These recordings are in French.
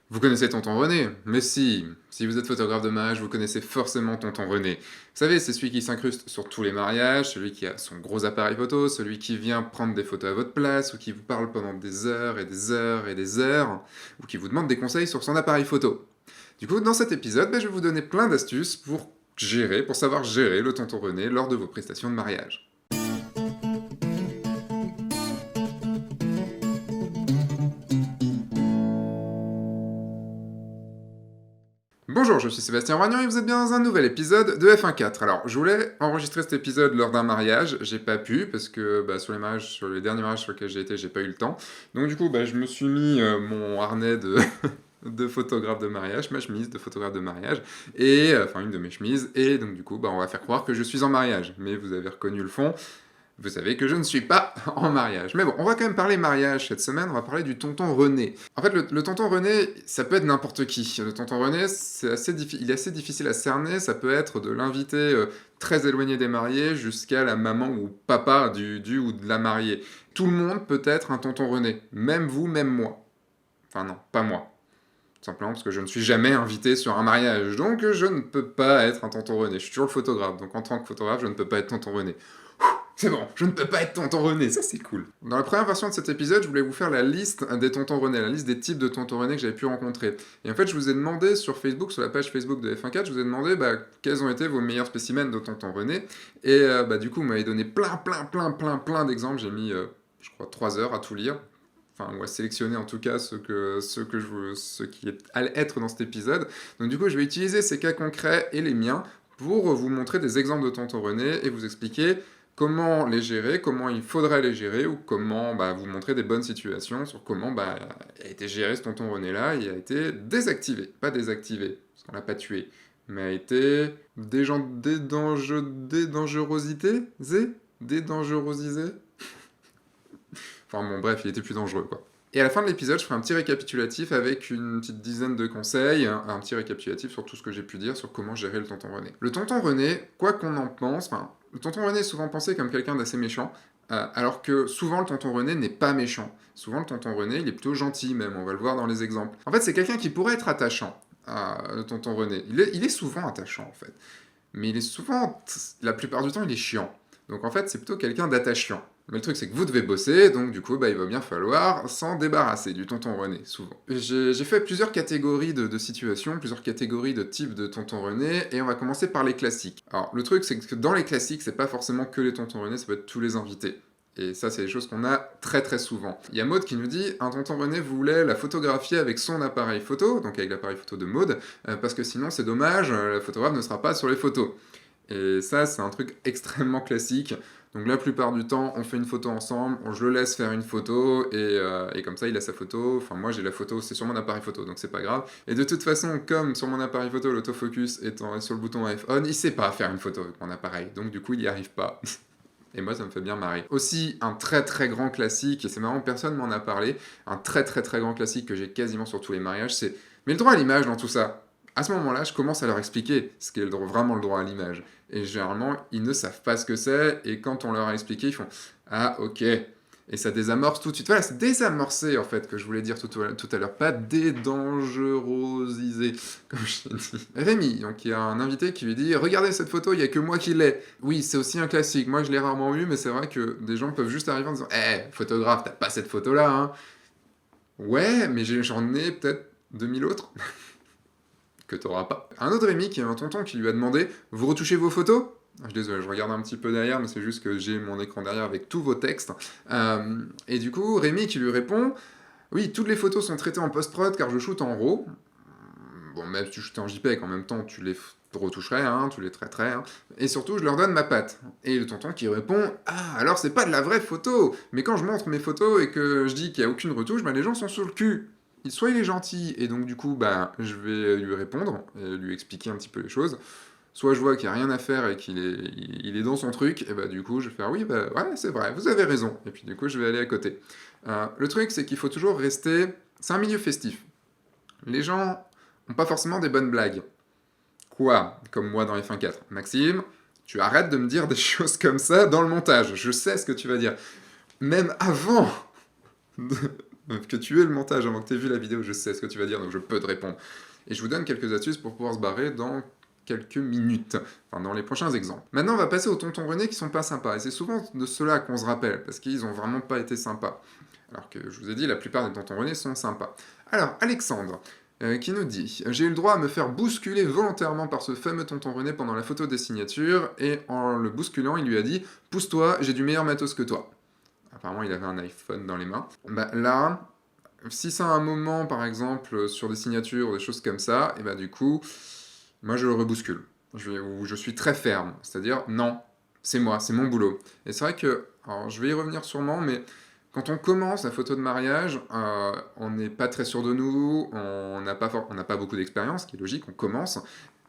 Vous connaissez Tonton René? Mais si vous êtes photographe de mariage, vous connaissez forcément Tonton René. Vous savez, c'est celui qui s'incruste sur tous les mariages, celui qui a son gros appareil photo, celui qui vient prendre des photos à votre place, ou qui vous parle pendant des heures et des heures et des heures, ou qui vous demande des conseils sur son appareil photo. Du coup, dans cet épisode, je vais vous donner plein d'astuces pour savoir gérer le Tonton René lors de vos prestations de mariage. Bonjour, je suis Sébastien Roignan et vous êtes bien dans un nouvel épisode de F1.4. Alors, je voulais enregistrer cet épisode lors d'un mariage, j'ai pas pu parce que sur les derniers mariages sur lesquels j'ai été, j'ai pas eu le temps. Donc du coup, je me suis mis mon harnais de, de photographe de mariage, ma chemise de photographe de mariage, et enfin une de mes chemises, et donc du coup, on va faire croire que je suis en mariage. Mais vous avez reconnu le fond. Vous savez que je ne suis pas en mariage. Mais bon, on va quand même parler mariage cette semaine, on va parler du tonton René. En fait, le tonton René, ça peut être n'importe qui. Le tonton René, il est assez difficile à cerner, ça peut être de l'invité très éloigné des mariés jusqu'à la maman ou papa du ou de la mariée. Tout le monde peut être un tonton René, même vous, même moi. Enfin non, pas moi. Tout simplement parce que je ne suis jamais invité sur un mariage, donc je ne peux pas être un tonton René. Je suis toujours le photographe, donc en tant que photographe, je ne peux pas être tonton René. C'est bon, je ne peux pas être tonton René, ça c'est cool. Dans la première version de cet épisode, je voulais vous faire la liste des tontons René, la liste des types de tontons René que j'avais pu rencontrer. Et en fait, je vous ai demandé sur Facebook, sur la page Facebook de F1.4, je vous ai demandé quels ont été vos meilleurs spécimens de tontons René. Et du coup, vous m'avez donné plein d'exemples. J'ai mis, je crois, 3 heures à tout lire. Enfin, ou à sélectionner en tout cas ce qui allait être dans cet épisode. Donc du coup, je vais utiliser ces cas concrets et les miens pour vous montrer des exemples de tontons René et vous expliquer comment les gérer, comment il faudrait les gérer, ou comment vous montrer des bonnes situations sur comment a été géré ce tonton René-là, il a été désactivé, pas désactivé, parce qu'on l'a pas tué, mais a été dédangerosité, dédangerosisé. Enfin bon, bref, il était plus dangereux, quoi. Et à la fin de l'épisode, je ferai un petit récapitulatif avec une petite dizaine de conseils, un petit récapitulatif sur tout ce que j'ai pu dire sur comment gérer le tonton René. Le tonton René, quoi qu'on en pense, le tonton René est souvent pensé comme quelqu'un d'assez méchant, alors que souvent le tonton René n'est pas méchant. Souvent le tonton René, il est plutôt gentil même, on va le voir dans les exemples. En fait, c'est quelqu'un qui pourrait être attachant, le tonton René. Il est souvent attachant en fait. Mais il est souvent, la plupart du temps, il est chiant. Donc en fait, c'est plutôt quelqu'un d'attachant. Mais le truc, c'est que vous devez bosser, donc du coup, il va bien falloir s'en débarrasser du tonton René, souvent. J'ai fait plusieurs catégories de situations, plusieurs catégories de types de tonton René, et on va commencer par les classiques. Alors, le truc, c'est que dans les classiques, c'est pas forcément que les tontons René, ça peut être tous les invités. Et ça, c'est des choses qu'on a très souvent. Il y a Maud qui nous dit un tonton René voulait la photographier avec son appareil photo, donc avec l'appareil photo de Maud, parce que sinon, c'est dommage, la photographe ne sera pas sur les photos. Et ça, c'est un truc extrêmement classique. Donc la plupart du temps, on fait une photo ensemble, je le laisse faire une photo, et comme ça, il a sa photo. Enfin, moi, j'ai la photo, c'est sur mon appareil photo, donc c'est pas grave. Et de toute façon, comme sur mon appareil photo, l'autofocus est sur le bouton iPhone, il sait pas faire une photo avec mon appareil, donc du coup, il y arrive pas. Et moi, ça me fait bien marrer. Aussi, un très grand classique, et c'est marrant, personne m'en a parlé, un très grand classique que j'ai quasiment sur tous les mariages, c'est « Mais le droit à l'image dans tout ça !» À ce moment-là, je commence à leur expliquer ce qu'est vraiment le droit à l'image. Et généralement, ils ne savent pas ce que c'est, et quand on leur a expliqué, ils font « Ah, ok ». Et ça désamorce tout de suite. Voilà, c'est désamorcer, en fait, que je voulais dire tout à l'heure, pas dédangerosiser, comme je t'ai dit. Rémi, donc il y a un invité qui lui dit « Regardez cette photo, il n'y a que moi qui l'ai ». Oui, c'est aussi un classique, moi je l'ai rarement eu, mais c'est vrai que des gens peuvent juste arriver en disant « Eh, photographe, t'as pas cette photo-là, hein ?» Ouais, mais j'en ai peut-être 2000 autres que t'auras pas. Un autre Rémi qui est un tonton qui lui a demandé « Vous retouchez vos photos ?» Je suis désolé, je regarde un petit peu derrière, mais c'est juste que j'ai mon écran derrière avec tous vos textes. Et du coup, Rémi qui lui répond « Oui, toutes les photos sont traitées en post-prod car je shoot en RAW. » Bon, même si tu shootais en JPEG, en même temps, tu les retoucherais, hein, tu les traiterais. Hein. Et surtout, je leur donne ma patte. Et le tonton qui répond « Ah, alors c'est pas de la vraie photo. Mais quand je montre mes photos et que je dis qu'il n'y a aucune retouche, les gens sont sur le cul. » Soit il est gentil, et donc du coup, je vais lui répondre, et lui expliquer un petit peu les choses. Soit je vois qu'il n'y a rien à faire et il est dans son truc, et du coup, je vais faire « Oui, ouais, c'est vrai, vous avez raison. » Et puis du coup, je vais aller à côté. Le truc, c'est qu'il faut toujours rester... C'est un milieu festif. Les gens n'ont pas forcément des bonnes blagues. Quoi? Comme moi dans F1.4. Maxime, tu arrêtes de me dire des choses comme ça dans le montage. Je sais ce que tu vas dire. Même avant que tu aies le montage avant que tu aies vu la vidéo, je sais ce que tu vas dire, donc je peux te répondre. Et je vous donne quelques astuces pour pouvoir se barrer dans quelques minutes, enfin dans les prochains exemples. Maintenant, on va passer aux tontons René qui sont pas sympas, et c'est souvent de ceux-là qu'on se rappelle, parce qu'ils ont vraiment pas été sympas. Alors que je vous ai dit, la plupart des tontons René sont sympas. Alors, Alexandre, qui nous dit: J'ai eu le droit à me faire bousculer volontairement par ce fameux tonton René pendant la photo des signatures, et en le bousculant, il lui a dit: Pousse-toi, j'ai du meilleur matos que toi. Apparemment, il avait un iPhone dans les mains. Bah là, si c'est un moment, par exemple, sur des signatures ou des choses comme ça, et bah du coup, moi je le rebouscule. Ou je suis très ferme, c'est-à-dire non, c'est moi, c'est mon boulot. Et c'est vrai que, alors je vais y revenir sûrement, mais quand on commence la photo de mariage, on n'est pas très sûr de nous, on n'a pas beaucoup d'expérience, ce qui est logique, on commence.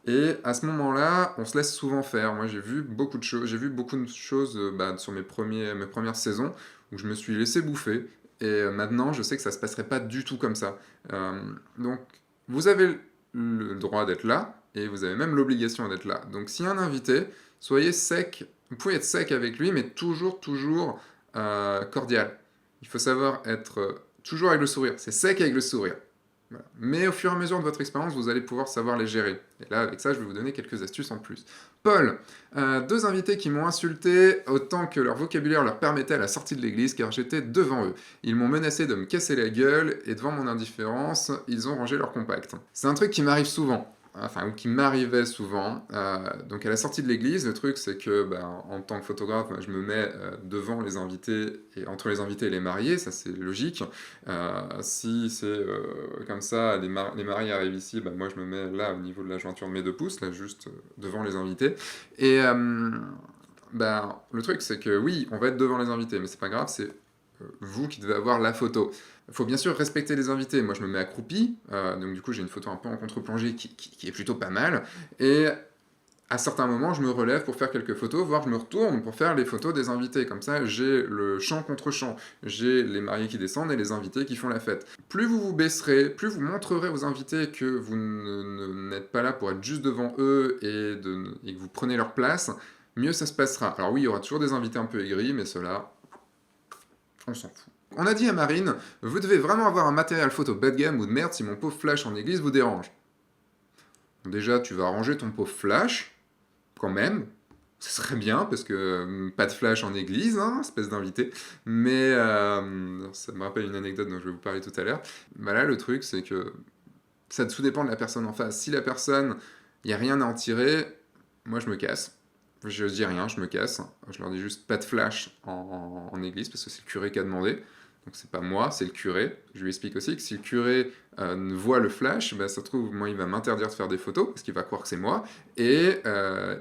Et à ce moment-là, on se laisse souvent faire. Moi, j'ai vu beaucoup de choses bah, sur mes premières saisons où je me suis laissé bouffer. Et maintenant, je sais que ça se passerait pas du tout comme ça. Donc, vous avez le droit d'être là et vous avez même l'obligation d'être là. Donc, s'il y a un invité, soyez sec. Vous pouvez être sec avec lui, mais toujours cordial. Il faut savoir être toujours avec le sourire. C'est sec avec le sourire. Voilà. Mais au fur et à mesure de votre expérience, vous allez pouvoir savoir les gérer. Et là, avec ça, je vais vous donner quelques astuces en plus. Paul, deux invités qui m'ont insulté autant que leur vocabulaire leur permettait à la sortie de l'église, car j'étais devant eux. Ils m'ont menacé de me casser la gueule, et devant mon indifférence, ils ont rangé leur compact. C'est un truc qui m'arrive souvent. Enfin, ou qui m'arrivait souvent. Donc à la sortie de l'église, le truc c'est que en tant que photographe, je me mets devant les invités et entre les invités et les mariés, ça c'est logique. Si c'est comme ça, les mariés arrivent ici, moi je me mets là au niveau de la jointure de mes 2 pouces, là juste devant les invités. Et le truc c'est que oui, on va être devant les invités, mais c'est pas grave, c'est vous qui devez avoir la photo. Il faut bien sûr respecter les invités. Moi, je me mets accroupi, donc du coup, j'ai une photo un peu en contre-plongée qui est plutôt pas mal. Et à certains moments, je me relève pour faire quelques photos, voire je me retourne pour faire les photos des invités. Comme ça, j'ai le champ contre champ. J'ai les mariés qui descendent et les invités qui font la fête. Plus vous vous baisserez, plus vous montrerez aux invités que vous n'êtes pas là pour être juste devant eux et que vous prenez leur place, mieux ça se passera. Alors oui, il y aura toujours des invités un peu aigris, mais ceux-là, on s'en fout. On a dit à Marine: vous devez vraiment avoir un matériel photo bas de gamme ou de merde si mon pauvre flash en église vous dérange. Déjà, tu vas arranger ton pauvre flash, quand même. Ce serait bien, parce que pas de flash en église, hein, espèce d'invité. Mais ça me rappelle une anecdote dont je vais vous parler tout à l'heure. Là, le truc, c'est que ça tout dépend de la personne en face. Si la personne, il n'y a rien à en tirer, moi je me casse. Je dis rien, je me casse. Je leur dis juste pas de flash en église, parce que c'est le curé qui a demandé. Donc c'est pas moi, c'est le curé. Je lui explique aussi que si le curé voit le flash, ça se trouve, moi il va m'interdire de faire des photos, parce qu'il va croire que c'est moi, et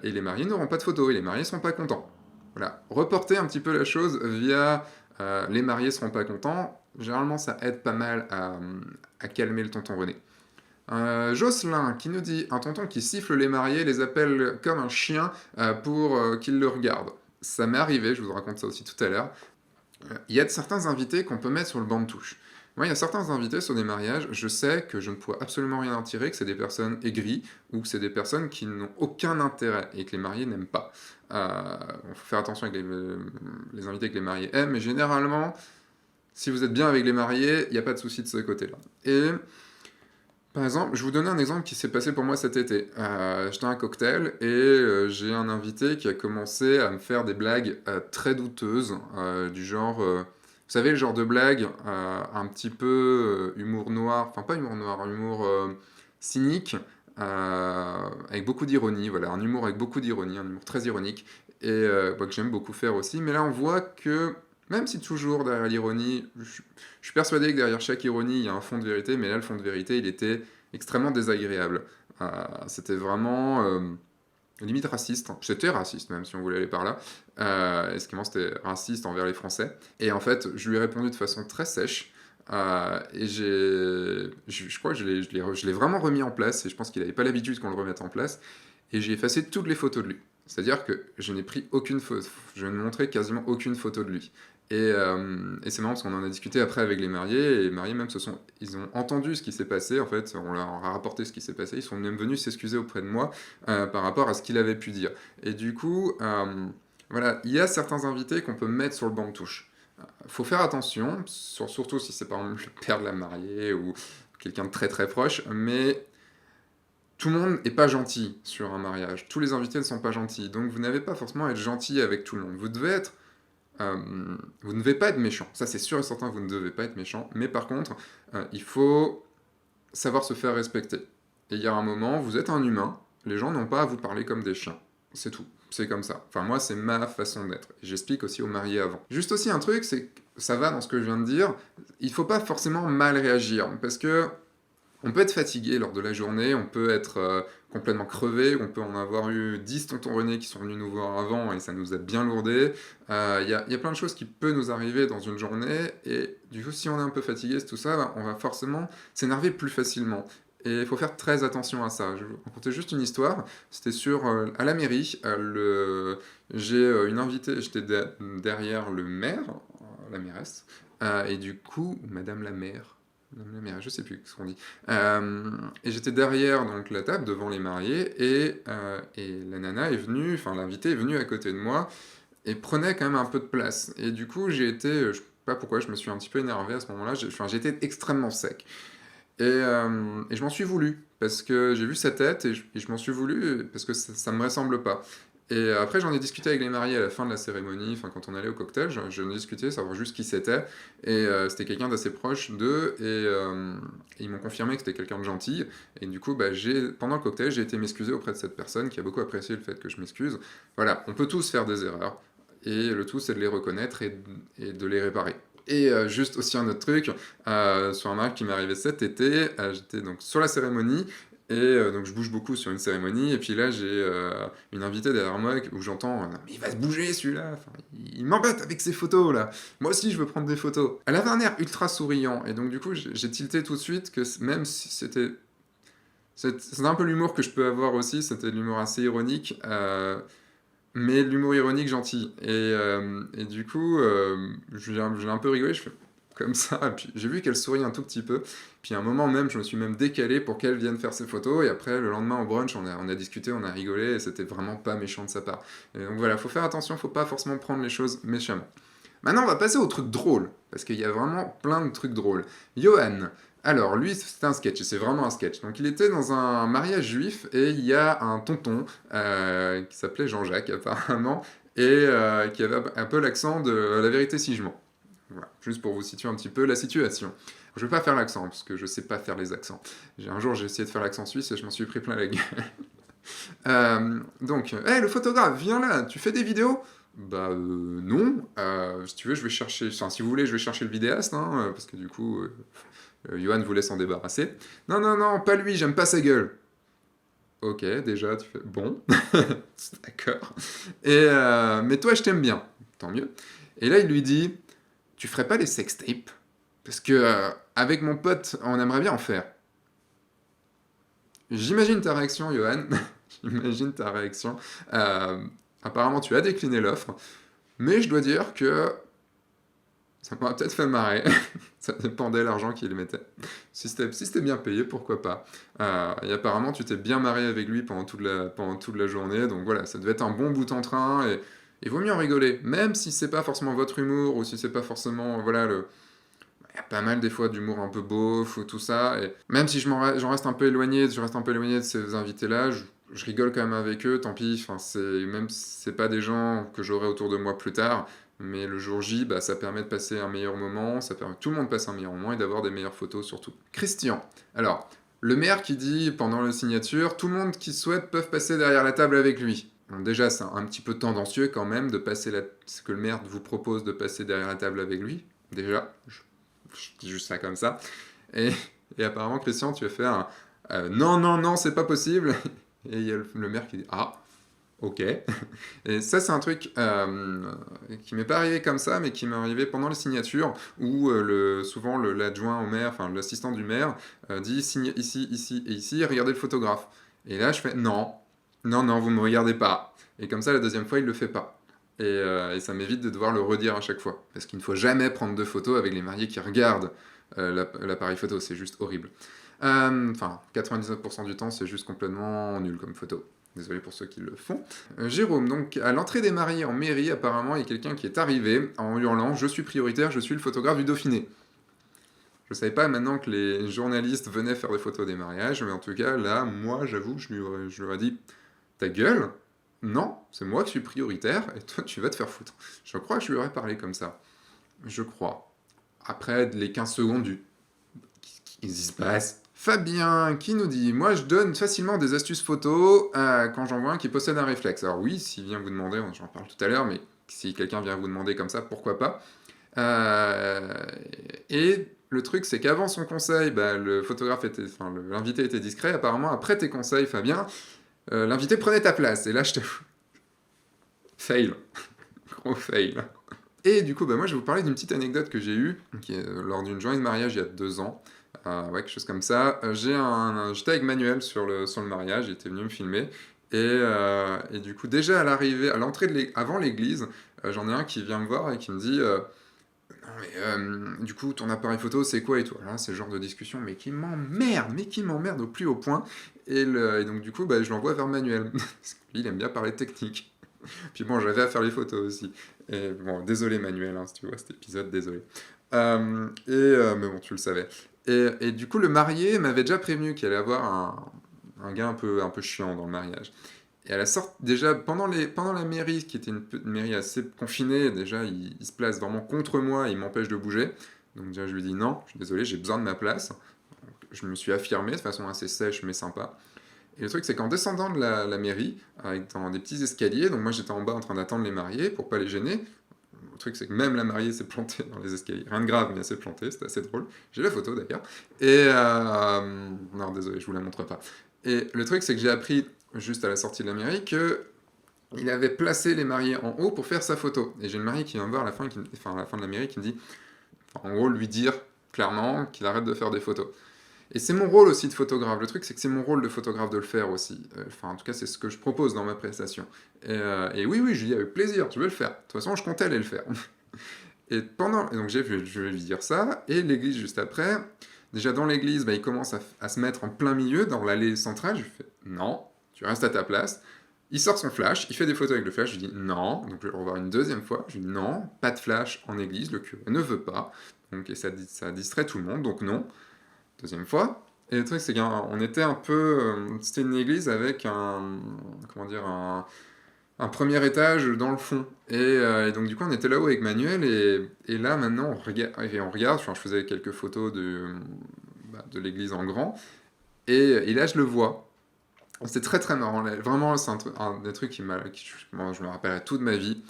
les mariés n'auront pas de photos, et les mariés seront pas contents. Voilà, reporter un petit peu la chose via les mariés seront pas contents, généralement ça aide pas mal à calmer le tonton René. Jocelyn qui nous dit: un tonton qui siffle les mariés, les appelle comme un chien pour qu'ils le regardent. Ça m'est arrivé, je vous raconte ça aussi tout à l'heure. Il y a certains invités qu'on peut mettre sur le banc de touche. Moi, il y a certains invités sur des mariages, je sais que je ne pourrais absolument rien en tirer, que c'est des personnes aigries, ou que c'est des personnes qui n'ont aucun intérêt, et que les mariés n'aiment pas. Il faut faire attention avec les invités que les mariés aiment, mais généralement, si vous êtes bien avec les mariés, il n'y a pas de souci de ce côté-là. Et par exemple, je vais vous donner un exemple qui s'est passé pour moi cet été. J'étais à un cocktail et j'ai un invité qui a commencé à me faire des blagues très douteuses, du genre, vous savez, le genre de blague un petit peu humour noir, enfin pas humour noir, un humour cynique, avec beaucoup d'ironie, voilà, un humour avec beaucoup d'ironie, un humour très ironique, et que j'aime beaucoup faire aussi. Mais là, on voit que même si toujours derrière l'ironie, je suis persuadé que derrière chaque ironie, il y a un fond de vérité, mais là, le fond de vérité, il était extrêmement désagréable. C'était vraiment limite raciste. C'était raciste, même si on voulait aller par là. Excusez-moi, c'était raciste envers les Français. Et en fait, je lui ai répondu de façon très sèche. Et je crois que je l'ai vraiment remis en place, et je pense qu'il n'avait pas l'habitude qu'on le remette en place. Et j'ai effacé toutes les photos de lui. C'est-à-dire que je n'ai pris aucune photo, je ne montrais quasiment aucune photo de lui. Et c'est marrant parce qu'on en a discuté après avec les mariés, et les mariés même ils ont entendu ce qui s'est passé, en fait, on leur a rapporté ce qui s'est passé, ils sont même venus s'excuser auprès de moi par rapport à ce qu'il avait pu dire. Et du coup, voilà, il y a certains invités qu'on peut mettre sur le banc de touche. Faut faire attention, surtout si c'est par exemple le père de la mariée ou quelqu'un de très très proche, mais tout le monde n'est pas gentil sur un mariage. Tous les invités ne sont pas gentils, donc vous n'avez pas forcément à être gentil avec tout le monde. Euh, vous ne devez pas être méchant. Ça c'est sûr et certain, vous ne devez pas être méchant. Mais par contre, il faut savoir se faire respecter. Et il y a un moment, vous êtes un humain, les gens n'ont pas à vous parler comme des chiens. C'est tout. C'est comme ça. Enfin, moi, c'est ma façon d'être. J'explique aussi aux mariés avant. Juste aussi un truc, c'est que ça va dans ce que je viens de dire, il faut pas forcément mal réagir, parce que on peut être fatigué lors de la journée, on peut être complètement crevé, on peut en avoir eu 10 tontons René qui sont venus nous voir avant et ça nous a bien lourdé. Y a plein de choses qui peuvent nous arriver dans une journée et du coup, si on est un peu fatigué, c'est tout ça, bah, on va forcément s'énerver plus facilement. Et il faut faire très attention à ça. Je vais vous raconter juste une histoire. C'était à la mairie. J'ai une invitée, j'étais derrière le maire, la mairesse, et du coup, Madame la maire, je sais plus ce qu'on dit. Et j'étais derrière donc la table devant les mariés et la nana est venue, enfin l'invité est venu à côté de moi et prenait quand même un peu de place. Et du coup je sais pas pourquoi, je me suis un petit peu énervé à ce moment-là. J'étais extrêmement sec. Et je m'en suis voulu parce que j'ai vu sa tête et je m'en suis voulu parce que ça me ressemble pas. Et après, j'en ai discuté avec les mariés à la fin de la cérémonie, enfin quand on allait au cocktail, j'en ai discuté, savoir juste qui c'était. Et c'était quelqu'un d'assez proche d'eux, et ils m'ont confirmé que c'était quelqu'un de gentil. Et du coup, bah, pendant le cocktail, j'ai été m'excuser auprès de cette personne qui a beaucoup apprécié le fait que je m'excuse. Voilà, on peut tous faire des erreurs, et le tout c'est de les reconnaître et de les réparer. Et juste aussi un autre truc, sur un mariage qui m'est arrivé cet été, j'étais donc sur la cérémonie, et donc je bouge beaucoup sur une cérémonie, et puis là j'ai une invitée derrière moi où j'entends mais il va se bouger celui-là, enfin, il m'embête avec ses photos là, moi aussi je veux prendre des photos. Elle avait un air ultra souriant, et donc du coup j'ai tilté tout de suite que même si c'est un peu l'humour que je peux avoir aussi, c'était de l'humour assez ironique, mais de l'humour ironique gentil. Et du coup, j'ai un peu rigolé, je fais comme ça, et puis j'ai vu qu'elle sourit un tout petit peu, puis à un moment même, je me suis même décalé pour qu'elle vienne faire ses photos, et après, le lendemain au brunch, on a discuté, on a rigolé, et c'était vraiment pas méchant de sa part. Et donc voilà, faut faire attention, faut pas forcément prendre les choses méchamment. Maintenant, on va passer aux trucs drôles, parce qu'il y a vraiment plein de trucs drôles. Johan, alors lui, c'était un sketch, et c'est vraiment un sketch. Donc il était dans un mariage juif, et il y a un tonton qui s'appelait Jean-Jacques apparemment, et qui avait un peu l'accent de La vérité si je mens. Voilà, juste pour vous situer un petit peu la situation. Je vais pas faire l'accent, parce que je sais pas faire les accents. Un jour, j'ai essayé de faire l'accent suisse, et je m'en suis pris plein la gueule. Donc, hey, le photographe, viens là, tu fais des vidéos? Bah non, si tu veux, je vais chercher, enfin si vous voulez, je vais chercher le vidéaste, hein, parce que du coup, Johan voulait s'en débarrasser. Non, non, non, pas lui, j'aime pas sa gueule. Ok, déjà, tu fais, bon, d'accord. Mais toi, je t'aime bien, tant mieux. Et là, il lui dit, tu ferais pas les sextapes? Parce que, avec mon pote, on aimerait bien en faire. J'imagine ta réaction, Johan. J'imagine ta réaction. Euh, Apparemment, tu as décliné l'offre, mais je dois dire que ça m'aurait peut-être fait marrer. Ça dépendait de l'argent qu'il mettait. Si c'était bien payé, pourquoi pas. Et apparemment, tu t'es bien marré avec lui pendant toute la journée, donc voilà, ça devait être un bon bout en train, et il vaut mieux en rigoler, même si c'est pas forcément votre humour, ou si c'est pas forcément, voilà, il y a pas mal des fois d'humour un peu beauf ou tout ça, et même si j'en reste un peu éloigné, je reste un peu éloigné de ces invités-là, je rigole quand même avec eux, tant pis, enfin, même si c'est pas des gens que j'aurai autour de moi plus tard, mais le jour J, bah, ça permet de passer un meilleur moment, ça permet que tout le monde passe un meilleur moment et d'avoir des meilleures photos surtout. Christian, alors, le maire qui dit pendant la signature, tout le monde qui souhaite peuvent passer derrière la table avec lui. Bon, déjà, c'est un petit peu tendancieux quand même de passer ce que le maire vous propose de passer derrière la table avec lui. Déjà, je dis juste ça comme ça. Et, et apparemment, Christian, tu as fait un non, non, non, c'est pas possible. Et il y a le maire qui dit ah, ok. Et ça, c'est un truc qui m'est pas arrivé comme ça, mais qui m'est arrivé pendant les signatures, où souvent l'adjoint au maire, enfin l'assistant du maire, dit signe ici, ici et ici, regardez le photographe. Et là, je fais non, non, non, vous me regardez pas. Et comme ça, la deuxième fois, il le fait pas. Et ça m'évite de devoir le redire à chaque fois. Parce qu'il ne faut jamais prendre de photos avec les mariés qui regardent l'appareil photo, c'est juste horrible. Enfin, 99% du temps, c'est juste complètement nul comme photo. Désolé pour ceux qui le font. Jérôme, donc à l'entrée des mariés en mairie, apparemment, il y a quelqu'un qui est arrivé en hurlant « Je suis prioritaire, je suis le photographe du Dauphiné ». Je savais pas maintenant que les journalistes venaient faire des photos des mariages, mais en tout cas, là, moi, j'avoue, je lui ai dit « Ta gueule ? Non, c'est moi qui suis prioritaire, et toi, tu vas te faire foutre. » Je crois que je lui aurais parlé comme ça. Je crois. Après les 15 secondes du qu'est-ce qui se passe? Fabien qui nous dit moi je donne facilement des astuces photos quand j'en vois un qui possède un réflexe. Alors oui, s'il vient vous demander, j'en parle tout à l'heure, mais si quelqu'un vient vous demander comme ça, pourquoi pas. Et le truc c'est qu'avant son conseil, le photographe était, enfin l'invité était discret. Apparemment après tes conseils, Fabien, l'invité prenait ta place. Et là je te fail, gros fail. Et du coup, moi, je vais vous parler d'une petite anecdote que j'ai eue lors d'une journée de mariage il y a 2 ans. Ouais, quelque chose comme ça. J'étais avec Manuel sur le mariage, il était venu me filmer. Et du coup, déjà à l'arrivée, à l'entrée avant l'église, j'en ai un qui vient me voir et qui me dit non, mais du coup, ton appareil photo, c'est quoi et tout. Alors là, c'est le genre de discussion, mais qui m'emmerde au plus haut point. Et donc, du coup, je l'envoie vers Manuel. Parce que lui, il aime bien parler technique. Puis bon, j'avais à faire les photos aussi. Et bon, désolé Manuel, hein, si tu vois cet épisode, désolé. Mais bon, tu le savais. Et du coup, le marié m'avait déjà prévenu qu'il allait avoir un gars un peu chiant dans le mariage. Et à la sorte, déjà, pendant la mairie, qui était une mairie assez confinée, déjà, il se place vraiment contre moi, il m'empêche de bouger. Donc déjà, je lui dis non, je suis désolé, j'ai besoin de ma place. Donc, je me suis affirmé de façon assez sèche mais sympa. Et le truc, c'est qu'en descendant de la mairie, dans des petits escaliers, donc moi j'étais en bas en train d'attendre les mariés pour pas les gêner. Le truc, c'est que même la mariée s'est plantée dans les escaliers. Rien de grave, mais elle s'est plantée, c'était assez drôle. J'ai la photo d'ailleurs. Non, désolé, je vous la montre pas. Et le truc, c'est que j'ai appris, juste à la sortie de la mairie, que il avait placé les mariés en haut pour faire sa photo. Et j'ai une mariée qui vient me voir à la fin, à la fin de la mairie qui me dit, en gros, lui dire clairement qu'il arrête de faire des photos. Et c'est mon rôle aussi de photographe. Le truc, c'est que c'est mon rôle de photographe de le faire aussi. Enfin, en tout cas, c'est ce que je propose dans ma prestation. Et oui, je lui dis avec plaisir, tu veux le faire. De toute façon, je comptais aller le faire. Et donc, je vais lui dire ça. Et l'église, juste après, déjà dans l'église, il commence à se mettre en plein milieu, dans l'allée centrale. Je lui fais non, tu restes à ta place. Il sort son flash, il fait des photos avec le flash. Je lui dis non. Donc, je vais le revoir une deuxième fois. Je lui dis non, pas de flash en église, le curé ne veut pas. Donc, et ça distrait tout le monde, donc non. Deuxième fois. Et le truc, c'est qu'on était un peu. C'était une église avec comment dire, un premier étage dans le fond. Et donc, du coup, on était là-haut avec Manuel. Et là, maintenant, on regarde. Je faisais quelques photos de l'église en grand. Et là, je le vois. C'était très très marrant. Là. Vraiment, c'est un des trucs moi, je me rappellerai toute ma vie.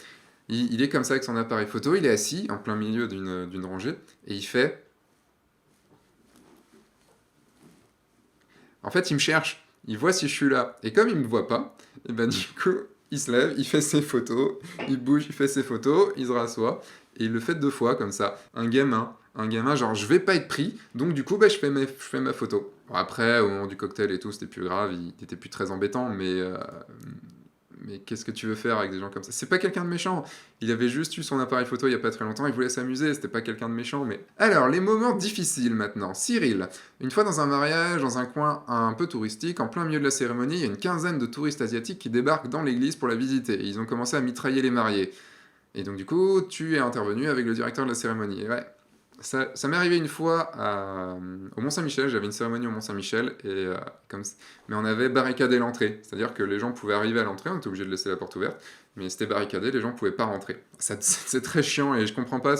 Il est comme ça avec son appareil photo. Il est assis en plein milieu d'une rangée. Et il fait. En fait, il me cherche, il voit si je suis là. Et comme il me voit pas, et du coup, il se lève, il fait ses photos, il bouge, il fait ses photos, il se rassoit, et il le fait 2 fois comme ça. Un gamin, genre je vais pas être pris, donc du coup, je fais ma photo. Bon, après, au moment du cocktail et tout, c'était plus grave, il était plus très embêtant, mais qu'est-ce que tu veux faire avec des gens comme ça? C'est pas quelqu'un de méchant. Il avait juste eu son appareil photo il y a pas très longtemps, il voulait s'amuser, c'était pas quelqu'un de méchant, mais... Alors, les moments difficiles maintenant. Cyril, une fois dans un mariage, dans un coin un peu touristique, en plein milieu de la cérémonie, il y a une quinzaine de touristes asiatiques qui débarquent dans l'église pour la visiter, et ils ont commencé à mitrailler les mariés. Et donc du coup, tu es intervenu avec le directeur de la cérémonie. Et ouais, ça m'est arrivé une fois au Mont-Saint-Michel, j'avais une cérémonie au Mont-Saint-Michel, mais on avait barricadé l'entrée, c'est-à-dire que les gens pouvaient arriver à l'entrée, on était obligé de laisser la porte ouverte, mais c'était barricadé, les gens pouvaient pas rentrer. C'est très chiant et je comprends pas,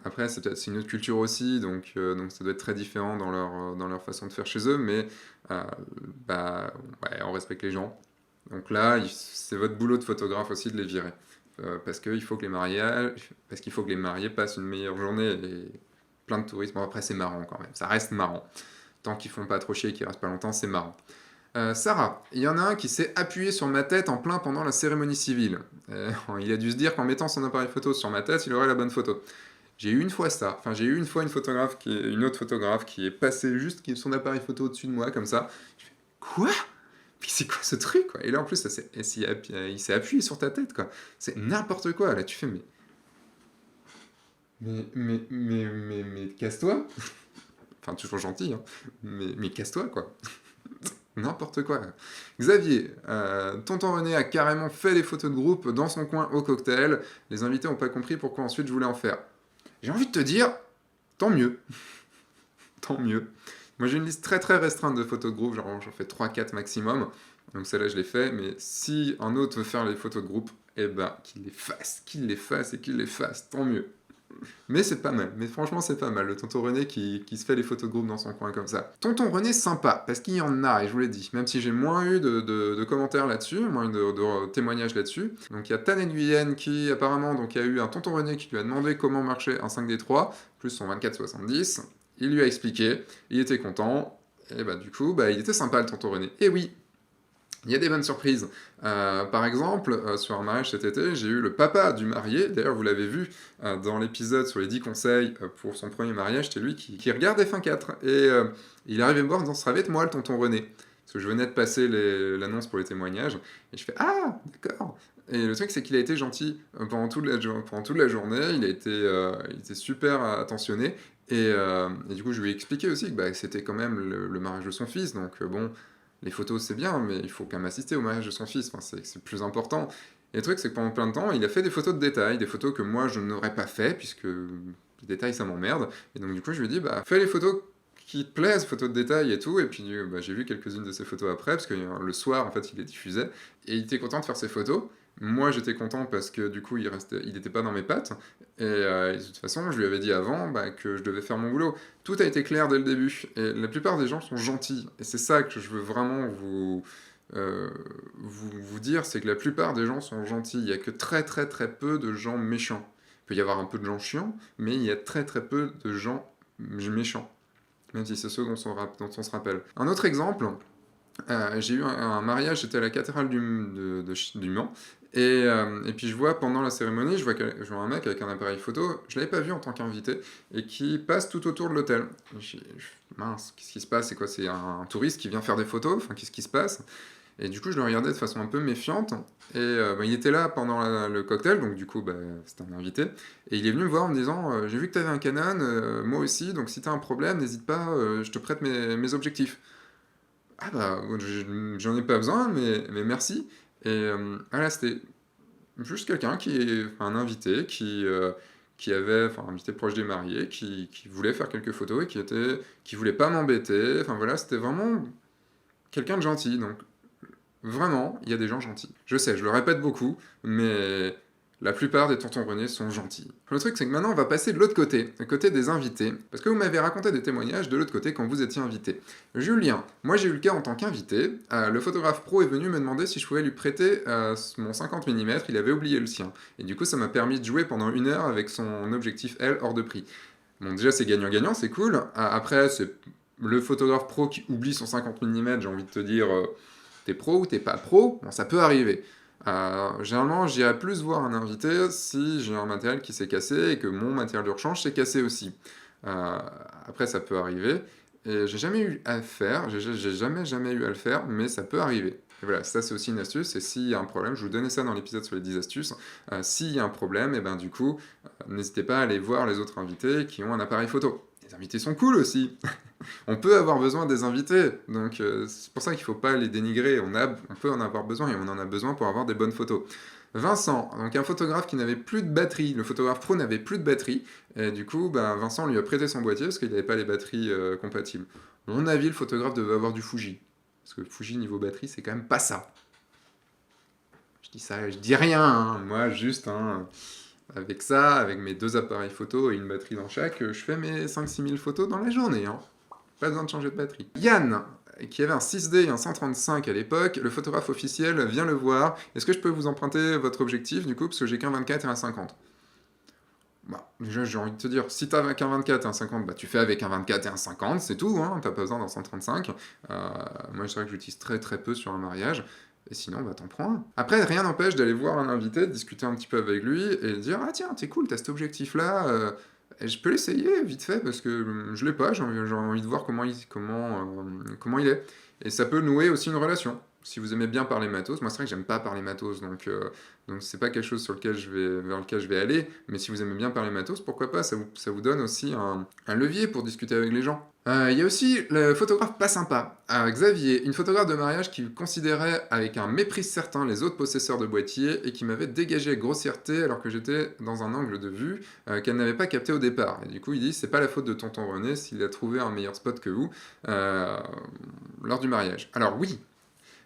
après c'est une autre culture aussi, donc ça doit être très différent dans leur façon de faire chez eux, mais ouais, on respecte les gens. Donc là, c'est votre boulot de photographe aussi de les virer. Parce qu'il faut que les mariés passent une meilleure journée et plein de touristes. Bon, après, c'est marrant quand même, ça reste marrant. Tant qu'ils font pas trop chier et qu'ils restent pas longtemps, c'est marrant. Sarah, il y en a un qui s'est appuyé sur ma tête en plein pendant la cérémonie civile. Il a dû se dire qu'en mettant son appareil photo sur ma tête, il aurait la bonne photo. J'ai eu une fois ça. Enfin, j'ai eu une fois une autre photographe qui est passée juste son appareil photo au-dessus de moi, comme ça. Je fais, quoi? Mais c'est quoi ce truc, quoi? Et là, en plus, il s'est appuyé sur ta tête, quoi. C'est n'importe quoi. Là, tu fais, mais casse-toi. Enfin, toujours gentil, hein, mais casse-toi, quoi. N'importe quoi. Xavier, tonton René a carrément fait des photos de groupe dans son coin au cocktail. Les invités n'ont pas compris pourquoi ensuite je voulais en faire. J'ai envie de te dire, tant mieux. Tant mieux. Moi j'ai une liste très très restreinte de photos de groupe, genre j'en fais 3-4 maximum. Donc celle-là je l'ai fait, mais si un autre veut faire les photos de groupe, eh ben qu'il les fasse et qu'il les fasse, tant mieux. Mais c'est pas mal, mais franchement c'est pas mal, le tonton René qui se fait les photos de groupe dans son coin comme ça. Tonton René sympa, parce qu'il y en a, et je vous l'ai dit, même si j'ai moins eu de commentaires là-dessus, moins eu de témoignages là-dessus. Donc il y a Tan Nguyen qui apparemment, donc il y a eu un tonton René qui lui a demandé comment marchait un 5D3, plus son 24-70, il lui a expliqué, il était content, et bah du coup, bah il était sympa le tonton René. Et oui, il y a des bonnes surprises. Par exemple, sur un mariage cet été, j'ai eu le papa du marié. D'ailleurs, vous l'avez vu dans l'épisode sur les 10 conseils pour son premier mariage, c'était lui qui regarde F1.4. Et il est arrivé me voir en disant « Ça va être moi, le tonton René ». Parce que je venais de passer l'annonce pour les témoignages. Et je fais « Ah, d'accord ». Et le truc, c'est qu'il a été gentil pendant toute la journée. Il était super attentionné. Et du coup, je lui ai expliqué aussi que bah, c'était quand même le mariage de son fils. Donc bon... Les photos, c'est bien, mais il faut quand même assister au mariage de son fils, enfin, c'est plus important. Et le truc, c'est que pendant plein de temps, il a fait des photos de détails, des photos que moi, je n'aurais pas fait, puisque les détails, ça m'emmerde. Et donc, du coup, je lui ai dit, bah, fais les photos qui te plaisent, photos de détails et tout. Et puis, bah, j'ai vu quelques-unes de ses photos après, parce que le soir, en fait, il les diffusait. Et il était content de faire ses photos. Moi, j'étais content parce que, du coup, il n'était pas dans mes pattes. Et de toute façon, je lui avais dit avant bah, que je devais faire mon boulot. Tout a été clair dès le début. Et la plupart des gens sont gentils. Et c'est ça que je veux vraiment vous dire, c'est que la plupart des gens sont gentils. Il n'y a que très très très peu de gens méchants. Il peut y avoir un peu de gens chiants, mais il y a très très peu de gens méchants. Même si c'est ceux dont on se rappelle. Un autre exemple, j'ai eu un mariage, j'étais à la cathédrale du Mans, et puis je vois pendant la cérémonie, je vois un mec avec un appareil photo, je l'avais pas vu en tant qu'invité, et qui passe tout autour de l'hôtel. Mince, qu'est-ce qui se passe? C'est quoi? C'est un touriste qui vient faire des photos? Enfin, qu'est-ce qui se passe? Et du coup, je le regardais de façon un peu méfiante, et bah, il était là pendant le cocktail, donc du coup, bah, c'était un invité, et il est venu me voir en me disant j'ai vu que tu avais un Canon, moi aussi, donc si tu as un problème, n'hésite pas, je te prête mes objectifs. Ah bah, j'en ai pas besoin, mais merci. Et voilà, c'était juste quelqu'un un invité qui avait, enfin, un invité proche des mariés, qui voulait faire quelques photos et qui voulait pas m'embêter. Enfin voilà, c'était vraiment quelqu'un de gentil. Donc vraiment, il y a des gens gentils. Je sais, je le répète beaucoup, mais la plupart des tontons René sont gentils. Le truc, c'est que maintenant, on va passer de l'autre côté, le côté des invités, parce que vous m'avez raconté des témoignages de l'autre côté quand vous étiez invité. Julien, moi j'ai eu le cas en tant qu'invité, le photographe pro est venu me demander si je pouvais lui prêter mon 50 mm, il avait oublié le sien. Et du coup, ça m'a permis de jouer pendant 1 heure avec son objectif L hors de prix. Bon, déjà, c'est gagnant-gagnant, c'est cool. Après, c'est le photographe pro qui oublie son 50 mm, j'ai envie de te dire... T'es pro ou t'es pas pro, bon, ça peut arriver. Généralement, j'irai plus voir un invité si j'ai un matériel qui s'est cassé et que mon matériel de rechange s'est cassé aussi. Après, ça peut arriver. Et j'ai jamais eu à le faire, j'ai jamais eu à le faire, mais ça peut arriver. Et voilà, ça c'est aussi une astuce, et s'il y a un problème, je vous donnais ça dans l'épisode sur les 10 astuces, s'il y a un problème, et ben du coup, n'hésitez pas à aller voir les autres invités qui ont un appareil photo. Les invités sont cool aussi. On peut avoir besoin des invités, donc c'est pour ça qu'il ne faut pas les dénigrer. On peut en avoir besoin et on en a besoin pour avoir des bonnes photos. Vincent, donc un photographe qui n'avait plus de batterie, le photographe pro n'avait plus de batterie, et du coup, ben, Vincent lui a prêté son boîtier parce qu'il n'avait pas les batteries compatibles. À mon avis, le photographe devait avoir du Fuji, parce que Fuji niveau batterie, c'est quand même pas ça. Je dis ça, je dis rien, hein. Moi juste, hein, avec ça, avec mes 2 appareils photo et une batterie dans chaque, je fais mes 5-6 000 photos dans la journée, hein. Pas besoin de changer de batterie. Yann, qui avait un 6D et un 135 à l'époque, le photographe officiel vient le voir. Est-ce que je peux vous emprunter votre objectif, du coup, parce que j'ai qu'un 24 et un 50 ? Bah, déjà, j'ai envie de te dire, si t'as qu'un 24 et un 50, bah, tu fais avec un 24 et un 50, c'est tout, hein, t'as pas besoin d'un 135. Moi, je dirais que j'utilise très très peu sur un mariage. Et sinon, bah t'en prends un. Après, rien n'empêche d'aller voir un invité, de discuter un petit peu avec lui, et de dire « Ah tiens, t'es cool, t'as cet objectif-là, je peux l'essayer vite fait, parce que je l'ai pas, j'ai envie de voir comment il est. » Et ça peut nouer aussi une relation. Si vous aimez bien parler matos, moi c'est vrai que j'aime pas parler matos, donc c'est pas quelque chose vers lequel je vais aller, mais si vous aimez bien parler matos, pourquoi pas, ça vous donne aussi un levier pour discuter avec les gens. Il y a aussi le photographe pas sympa. Xavier, une photographe de mariage qui considérait avec un mépris certain les autres possesseurs de boîtiers et qui m'avait dégagé avec grossièreté alors que j'étais dans un angle de vue qu'elle n'avait pas capté au départ. Et du coup, il dit c'est pas la faute de tonton René s'il a trouvé un meilleur spot que vous lors du mariage. Alors oui,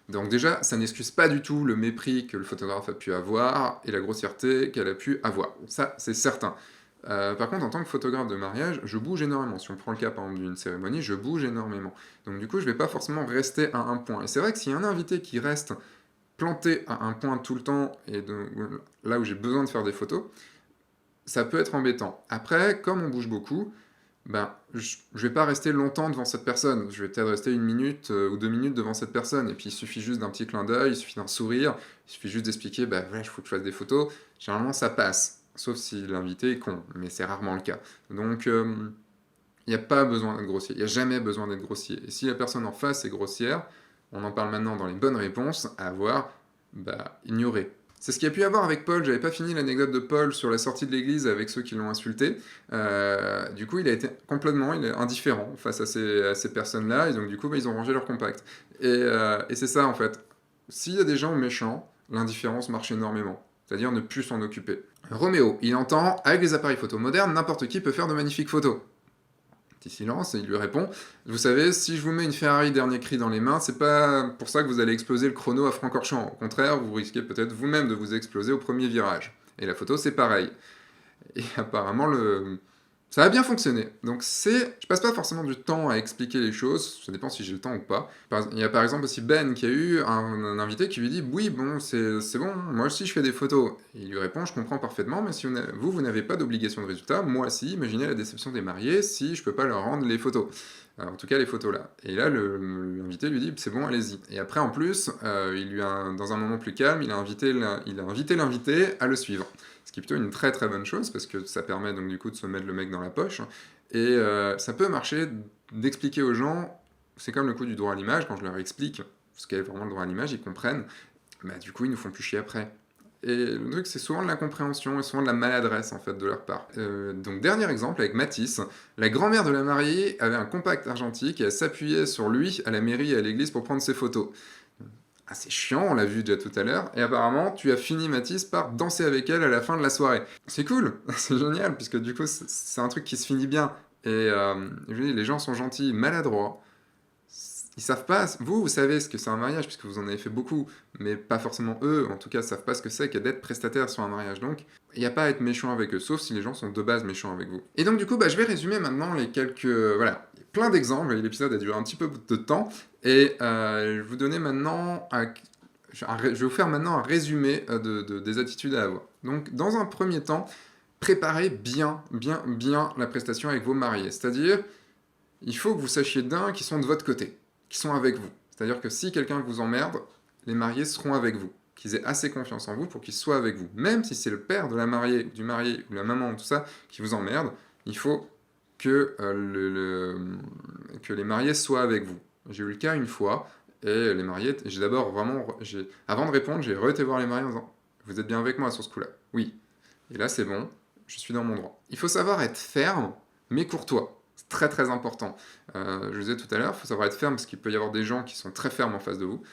donc déjà, ça n'excuse pas du tout le mépris que le photographe a pu avoir et la grossièreté qu'elle a pu avoir. Ça, c'est certain. Par contre, en tant que photographe de mariage, je bouge énormément. Si on prend le cas, par exemple, d'une cérémonie, je bouge énormément. Donc du coup, je ne vais pas forcément rester à un point. Et c'est vrai que s'il y a un invité qui reste planté à un point tout le temps, là où j'ai besoin de faire des photos, ça peut être embêtant. Après, comme on bouge beaucoup, ben, je vais pas rester longtemps devant cette personne. Je vais peut-être rester 1 minute ou 2 minutes devant cette personne. Et puis il suffit juste d'un petit clin d'œil, il suffit d'un sourire, il suffit juste d'expliquer, bah voilà, il faut que je fasse des photos. Généralement, ça passe. Sauf si l'invité est con, mais c'est rarement le cas. Donc, il n'y a pas besoin d'être grossier. Il n'y a jamais besoin d'être grossier. Et si la personne en face est grossière, on en parle maintenant dans les bonnes réponses à avoir, bah, ignorer. C'est ce qu'il y a pu y avoir avec Paul. J'avais pas fini l'anecdote de Paul sur la sortie de l'église avec ceux qui l'ont insulté. Du coup, il a été il est indifférent face à ces personnes-là. Et donc, du coup, bah, ils ont rangé leur compact. Et c'est ça, en fait. S'il y a des gens méchants, l'indifférence marche énormément. C'est-à-dire ne plus s'en occuper. Roméo, il entend, avec les appareils photo modernes, n'importe qui peut faire de magnifiques photos. Petit silence, et il lui répond, vous savez, si je vous mets une Ferrari dernier cri dans les mains, c'est pas pour ça que vous allez exploser le chrono à Francorchamps. Au contraire, vous risquez peut-être vous-même de vous exploser au premier virage. Et la photo, c'est pareil. Et apparemment, ça a bien fonctionné. Donc je passe pas forcément du temps à expliquer les choses, ça dépend si j'ai le temps ou pas. Il y a par exemple aussi Ben qui a eu un invité qui lui dit oui bon c'est bon, moi aussi je fais des photos. Et il lui répond je comprends parfaitement, mais si vous n'avez pas d'obligation de résultat, moi si, imaginez la déception des mariés si je peux pas leur rendre les photos. En tout cas les photos là. Et là l'invité lui dit c'est bon allez-y. Et après en plus dans un moment plus calme il a invité l'invité à le suivre. Ce qui est plutôt une très très bonne chose, parce que ça permet donc du coup de se mettre le mec dans la poche. Et ça peut marcher d'expliquer aux gens, c'est comme le coup du droit à l'image, quand je leur explique ce qu'est vraiment le droit à l'image, ils comprennent, bah du coup ils nous font plus chier après. Et le truc, c'est souvent de l'incompréhension et souvent de la maladresse en fait de leur part. Donc dernier exemple avec Matisse, la grand-mère de la mariée avait un compact argentique et elle s'appuyait sur lui à la mairie et à l'église pour prendre ses photos. Ah, c'est chiant, on l'a vu déjà tout à l'heure, et apparemment tu as fini Mathis par danser avec elle à la fin de la soirée. C'est cool, c'est génial, puisque du coup c'est un truc qui se finit bien. Et je veux dire, les gens sont gentils, maladroits. Ils savent pas, vous savez ce que c'est un mariage, puisque vous en avez fait beaucoup, mais pas forcément eux, en tout cas, savent pas ce que c'est que d'être prestataire sur un mariage. Donc, il n'y a pas à être méchant avec eux, sauf si les gens sont de base méchants avec vous. Et donc, du coup, bah, je vais résumer maintenant les quelques. Voilà, plein d'exemples, l'épisode a duré un petit peu de temps, et je vais vous donner maintenant. Je vais vous faire maintenant un résumé des attitudes à avoir. Donc, dans un premier temps, préparez bien la prestation avec vos mariés. C'est-à-dire, il faut que vous sachiez d'un qui sont de votre côté, qui sont avec vous. C'est-à-dire que si quelqu'un vous emmerde, les mariés seront avec vous. Qu'ils aient assez confiance en vous pour qu'ils soient avec vous. Même si c'est le père de la mariée, du marié, ou la maman, tout ça, qui vous emmerde, il faut que, que les mariés soient avec vous. J'ai eu le cas une fois, et les mariés, j'ai d'abord vraiment, avant de répondre, j'ai été voir les mariés en disant vous êtes bien avec moi sur ce coup-là? Oui. Et là, c'est bon, je suis dans mon droit. Il faut savoir être ferme, mais courtois. C'est très très important. Je vous disais tout à l'heure, il faut savoir être ferme parce qu'il peut y avoir des gens qui sont très fermes en face de vous.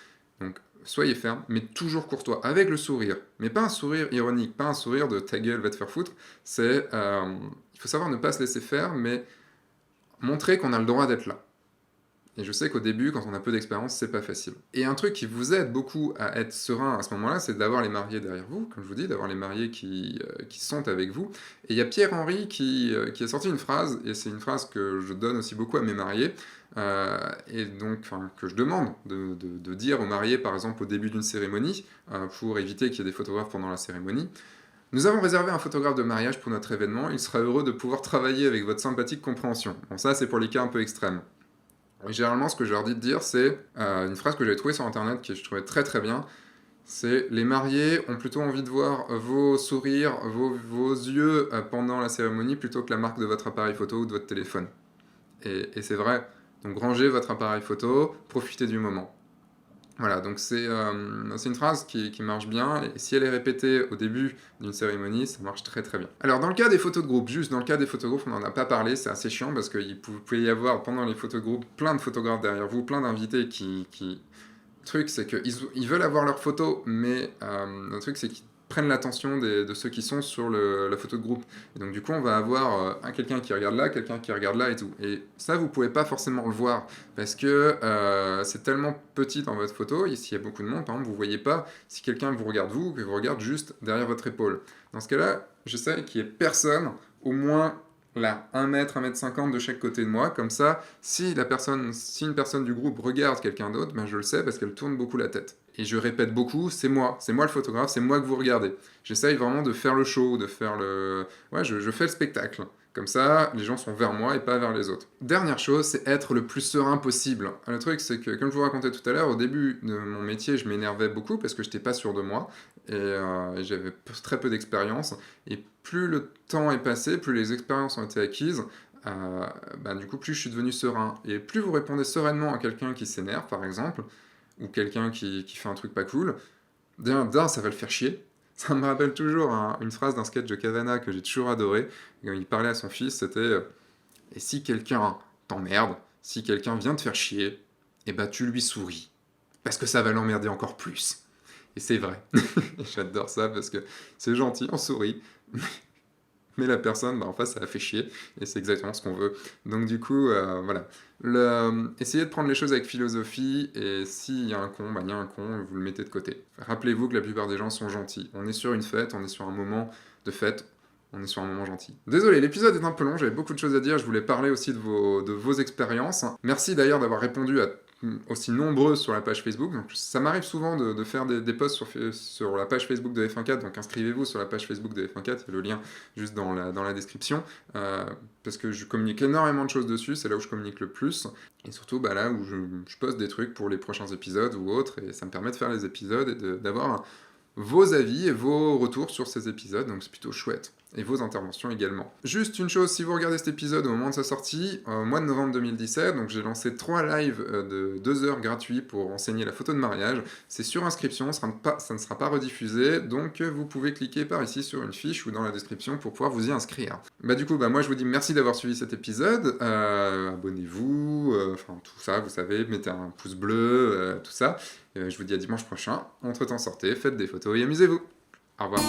Donc, soyez ferme, mais toujours courtois, avec le sourire. Mais pas un sourire ironique, pas un sourire de ta gueule, va te faire foutre. Il faut savoir ne pas se laisser faire, mais montrer qu'on a le droit d'être là. Et je sais qu'au début, quand on a peu d'expérience, c'est pas facile. Et un truc qui vous aide beaucoup à être serein à ce moment-là, c'est d'avoir les mariés derrière vous, comme je vous dis, d'avoir les mariés qui sont avec vous. Et il y a Pierre-Henri qui a sorti une phrase, et c'est une phrase que je donne aussi beaucoup à mes mariés, et donc que je demande de dire aux mariés, par exemple, au début d'une cérémonie, pour éviter qu'il y ait des photographes pendant la cérémonie. Nous avons réservé un photographe de mariage pour notre événement, il sera heureux de pouvoir travailler avec votre sympathique compréhension. Bon, ça, c'est pour les cas un peu extrêmes. Et généralement, ce que je leur dis de dire, c'est une phrase que j'avais trouvée sur internet que je trouvais très très bien. C'est les mariés ont plutôt envie de voir vos sourires, vos yeux pendant la cérémonie plutôt que la marque de votre appareil photo ou de votre téléphone. Et c'est vrai. Donc rangez votre appareil photo, profitez du moment. Voilà, donc c'est une phrase qui marche bien, et si elle est répétée au début d'une cérémonie, ça marche très très bien. Alors dans le cas des photos de groupe, juste dans le cas des photos de groupe, on n'en a pas parlé, c'est assez chiant parce qu'il pouvait y avoir pendant les photos de groupe plein de photographes derrière vous, plein d'invités qui... Le truc c'est qu'ils veulent avoir leurs photos, mais le truc c'est qu'ils prennent l'attention de ceux qui sont sur la photo de groupe. Et donc du coup on va avoir quelqu'un qui regarde là, quelqu'un qui regarde là et tout. Et ça vous pouvez pas forcément le voir parce que c'est tellement petit dans votre photo, et s'il y a beaucoup de monde, par exemple, vous voyez pas si quelqu'un vous regarde vous, que vous regarde juste derrière votre épaule. Dans ce cas-là, j'essaie qu'il y ait personne, au moins là, 1 mètre, 1 m 50 de chaque côté de moi, comme ça, si une personne du groupe regarde quelqu'un d'autre, ben je le sais parce qu'elle tourne beaucoup la tête. Et je répète beaucoup, c'est moi le photographe, c'est moi que vous regardez. J'essaye vraiment de faire le show, de faire le... Ouais, je fais le spectacle. Comme ça, les gens sont vers moi et pas vers les autres. Dernière chose, c'est être le plus serein possible. Le truc, c'est que, comme je vous racontais tout à l'heure, au début de mon métier, je m'énervais beaucoup parce que je n'étais pas sûr de moi et j'avais très peu d'expérience. Et plus le temps est passé, plus les expériences ont été acquises, du coup, plus je suis devenu serein. Et plus vous répondez sereinement à quelqu'un qui s'énerve, par exemple, ou quelqu'un qui fait un truc pas cool, d'un, ça va le faire chier. Ça me rappelle toujours une phrase d'un sketch de Cavana que j'ai toujours adoré. Quand il parlait à son fils, c'était et si quelqu'un t'emmerde, si quelqu'un vient te faire chier, eh ben tu lui souris. Parce que ça va l'emmerder encore plus. Et c'est vrai. J'adore ça parce que c'est gentil, on sourit. Mais la personne, en face, ça la fait chier, et c'est exactement ce qu'on veut. Donc du coup, voilà. Essayez de prendre les choses avec philosophie, et s'il y a un con, il y a un con, vous le mettez de côté. Rappelez-vous que la plupart des gens sont gentils. On est sur une fête, on est sur un moment de fête, on est sur un moment gentil. Désolé, l'épisode est un peu long, j'avais beaucoup de choses à dire, je voulais parler aussi de vos expériences. Merci d'ailleurs d'avoir répondu à aussi nombreux sur la page Facebook. Donc, ça m'arrive souvent de faire des posts sur la page Facebook de F1.4, donc inscrivez-vous sur la page Facebook de F1.4, il y a le lien juste dans la description, parce que je communique énormément de choses dessus, c'est là où je communique le plus, et surtout là où je poste des trucs pour les prochains épisodes ou autres, et ça me permet de faire les épisodes et d'avoir vos avis et vos retours sur ces épisodes, donc c'est plutôt chouette. Et vos interventions également. Juste une chose, si vous regardez cet épisode au moment de sa sortie, au mois de novembre 2017, donc j'ai lancé 3 lives de 2 heures gratuits pour enseigner la photo de mariage. C'est sur inscription, ça ne sera pas rediffusé, donc vous pouvez cliquer par ici sur une fiche ou dans la description pour pouvoir vous y inscrire. Du coup, moi je vous dis merci d'avoir suivi cet épisode, abonnez-vous, tout ça, vous savez, mettez un pouce bleu, tout ça. Je vous dis à dimanche prochain. Entre-temps, sortez, faites des photos et amusez-vous. Au revoir.